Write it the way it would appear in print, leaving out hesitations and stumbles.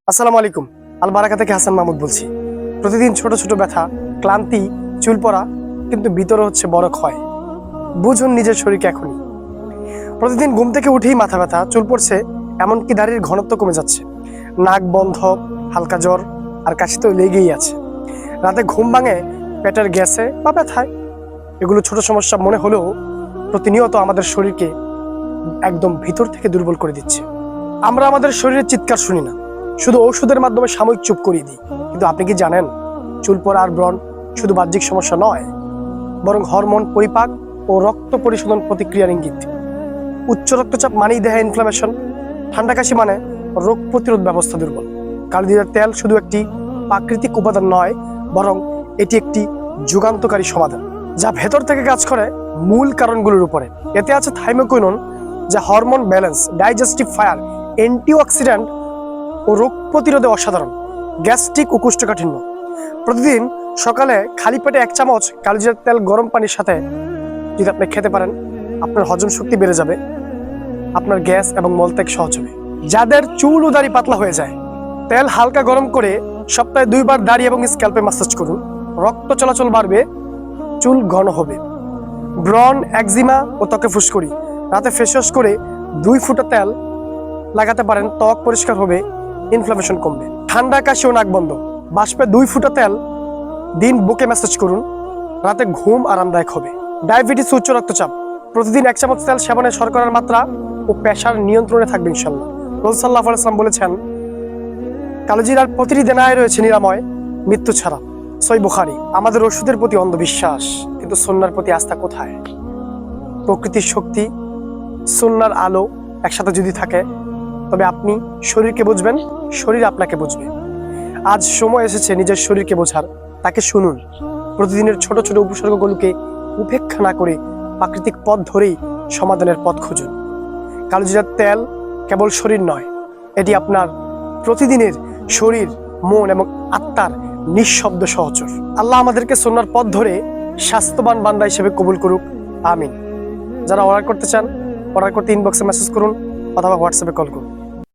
আসসালামু আলাইকুম। আল বারাকা থেকে হাসান মাহমুদ বলছি। প্রতিদিন ছোট ছোট ব্যথা, ক্লান্তি, চুল পড়া, কিন্তু ভিতরে হচ্ছে বড় ক্ষয়। বুঝুন নিজের শরীরকে এখনই। প্রতিদিন ঘুম থেকে উঠেই মাথা ব্যথা, চুল পড়ছে, এমনকি দাড়ির ঘনত্ব কমে যাচ্ছে, নাক বন্ধ, হালকা জ্বর আর কাশি তো লেগেই আছে। রাতে ঘুম ভাঙে পেটের গ্যাসে বা ব্যথায়। এগুলো ছোট সমস্যা মনে হলেও প্রতিনিয়ত আমাদের শরীরকে একদম ভিতর থেকে দুর্বল করে দিচ্ছে। আমরা আমাদের শরীরের চিৎকার শুনি না, শুধু ঔষধের মাধ্যমে সাময়িক চুপ করিয়ে দিই। কিন্তু আপনি কি জানেন, চুল পড়া আর ব্রণ শুধু বাহ্যিক সমস্যা নয়, বরং হরমোন, পরিপাক ও রক্ত পরিশোধন প্রতিক্রিয়ার ইঙ্গিত। উচ্চ রক্তচাপ মানেই দেহে ইনফ্লামেশন, ঠান্ডা কাশি মানে রোগ প্রতিরোধ ব্যবস্থা দুর্বল। কালোজিরার তেল শুধু একটি প্রাকৃতিক উপাদান নয়, বরং এটি একটি যুগান্তকারী সমাধান, যা ভেতর থেকে কাজ করে মূল কারণগুলোর উপরে। এতে আছে থাইমোকুইনোন, যা hormone balance, digestive fire, antioxidant ও রোগ প্রতিরোধে অসাধারণ, গ্যাস্ট্রিক ও কোষ্ঠকাঠিন্য। প্রতিদিন সকালে খালি পেটে 1 চামচ কালোজিরার তেল গরম পানির সাথে যদি আপনি খেতে পারেন, আপনার হজম শক্তি বেড়ে যাবে, আপনার গ্যাস এবং মলত্যাগ সহজ হবে। যাদের চুল ও দাড়ি পাতলা হয়ে যায়, তেল হালকা গরম করে সপ্তাহে 2 বার দাড়ি এবং স্ক্যাল্পে ম্যাসাজ করুন। রক্ত চলাচল বাড়বে, চুল ঘন হবে। ব্রণ, একজিমা ও ত্বকে ফুসকুড়ি, রাতে ফেস ওয়াশ করে 2 ফোঁটা তেল লাগাতে পারেন, ত্বক পরিষ্কার হবে, ইনফ্লামেশন কমবে। ঠান্ডা, কাশি ও নাক বন্ধ, বাষ্পে 2 ফোঁটা তেল দিন বুকে ম্যাসাজ করুন, রাতে ঘুম আরামদায়ক হবে। ডায়াবেটিস, উচ্চ রক্তচাপ, প্রতিদিন 1 চামচ তেল সেবনে শর্করার মাত্রা ও প্রেসার নিয়ন্ত্রণে থাকবে ইনশাল্লাহ। রাসূল সাল্লাল্লাহু আলাইহি ওয়াসাল্লাম বলেছেন, কালোজিরার প্রতিটি দেনায় রয়েছে নিরাময়, মৃত্যু ছাড়া। সহিহ বুখারী। আমাদের ওষুধের প্রতি অন্ধবিশ্বাস, কিন্তু সুন্নাহর প্রতি আস্থা কোথায়? প্রকৃতির শক্তি, সুন্নাহর আলো একসাথে যদি থাকে, তবে আপনি শরীরকে বুঝবেন, শরীর আপনাকে বুঝবে। আজ সময় এসেছে নিজের শরীরকে বোঝার, তাকে শুনুন। প্রতিদিনের ছোট ছোট উপসর্গগুলোকে উপেক্ষা না করে প্রাকৃতিক পথ ধরেই সমাধানের পথ খুঁজুন। কালোজিরার তেল কেবল শরীর নয়, এটি আপনার প্রতিদিনের শরীর, মন এবং আত্মার নিঃশব্দ সহচর। আল্লাহ আমাদেরকে সুন্নাহর পথ ধরে স্বাস্থ্যবান বান্দা হিসেবে কবুল করুক, আমিন। যারা অর্ডার করতে চান, অর্ডার করতে ইনবক্সে মেসেজ করুন অথবা হোয়াটসঅ্যাপে কল করুন।